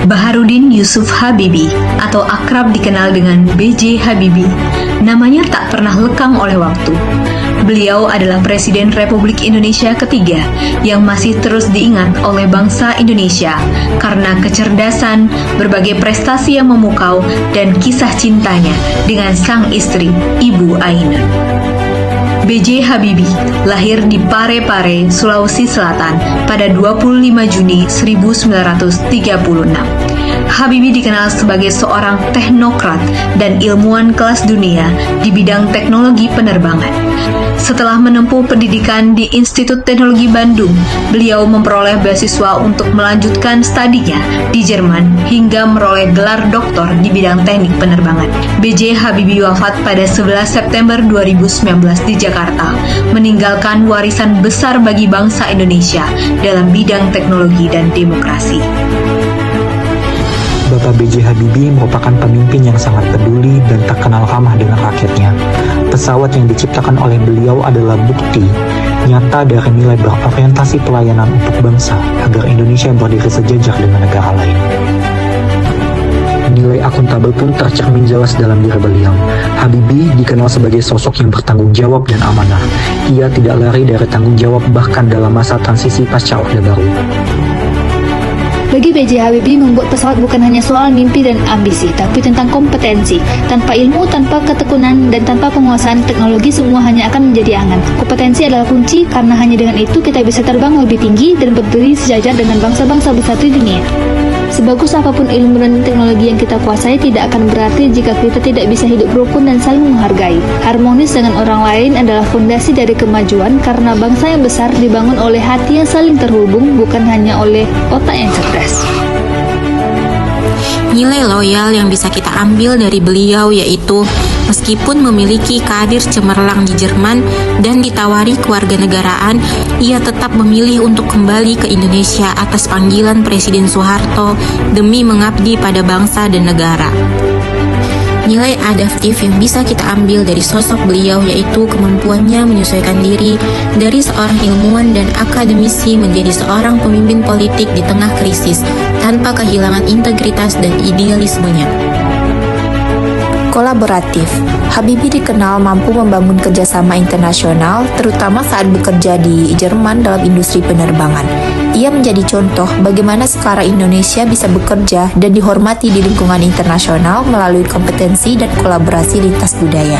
Baharudin Yusuf Habibie atau akrab dikenal dengan B.J. Habibie, namanya tak pernah lekang oleh waktu. Beliau adalah Presiden Republik Indonesia ketiga yang masih terus diingat oleh bangsa Indonesia karena kecerdasan, berbagai prestasi yang memukau, dan kisah cintanya dengan sang istri, Ibu Ainun. B.J. Habibie lahir di Parepare, Sulawesi Selatan pada 25 Juni 1936. Habibie dikenal sebagai seorang teknokrat dan ilmuwan kelas dunia di bidang teknologi penerbangan. Setelah menempuh pendidikan di Institut Teknologi Bandung, beliau memperoleh beasiswa untuk melanjutkan studinya di Jerman hingga meroleh gelar doktor di bidang teknik penerbangan. B.J. Habibie wafat pada 11 September 2019 di Jakarta, meninggalkan warisan besar bagi bangsa Indonesia dalam bidang teknologi dan demokrasi. Bapak B.J. Habibie merupakan pemimpin yang sangat peduli dan tak kenal ramah dengan rakyatnya. Pesawat yang diciptakan oleh beliau adalah bukti nyata dari nilai berorientasi pelayanan untuk bangsa agar Indonesia berdiri sejajar dengan negara lain. Nilai akuntabel pun tercermin jelas dalam diri beliau. Habibie dikenal sebagai sosok yang bertanggung jawab dan amanah. Ia tidak lari dari tanggung jawab bahkan dalam masa transisi pasca Orde Baru. Bagi B.J. Habibie, membuat pesawat bukan hanya soal mimpi dan ambisi, tapi tentang kompetensi. Tanpa ilmu, tanpa ketekunan, dan tanpa penguasaan teknologi, semua hanya akan menjadi angan. Kompetensi adalah kunci, karena hanya dengan itu kita bisa terbang lebih tinggi dan berdiri sejajar dengan bangsa-bangsa besar di dunia. Sebagus apapun ilmu dan teknologi yang kita kuasai, tidak akan berarti jika kita tidak bisa hidup rukun dan saling menghargai. Harmonis dengan orang lain adalah fondasi dari kemajuan, karena bangsa yang besar dibangun oleh hati yang saling terhubung, bukan hanya oleh otak yang cerdas. Nilai loyal yang bisa kita ambil dari beliau yaitu meskipun memiliki karir cemerlang di Jerman dan ditawari kewarganegaraan, ia tetap memilih untuk kembali ke Indonesia atas panggilan Presiden Soeharto demi mengabdi pada bangsa dan negara. Nilai adaptif yang bisa kita ambil dari sosok beliau yaitu kemampuannya menyesuaikan diri dari seorang ilmuwan dan akademisi menjadi seorang pemimpin politik di tengah krisis tanpa kehilangan integritas dan idealismenya. Kolaboratif. Habibie dikenal mampu membangun kerjasama internasional, terutama saat bekerja di Jerman dalam industri penerbangan. Ia menjadi contoh bagaimana sekarang Indonesia bisa bekerja dan dihormati di lingkungan internasional melalui kompetensi dan kolaborasi lintas budaya.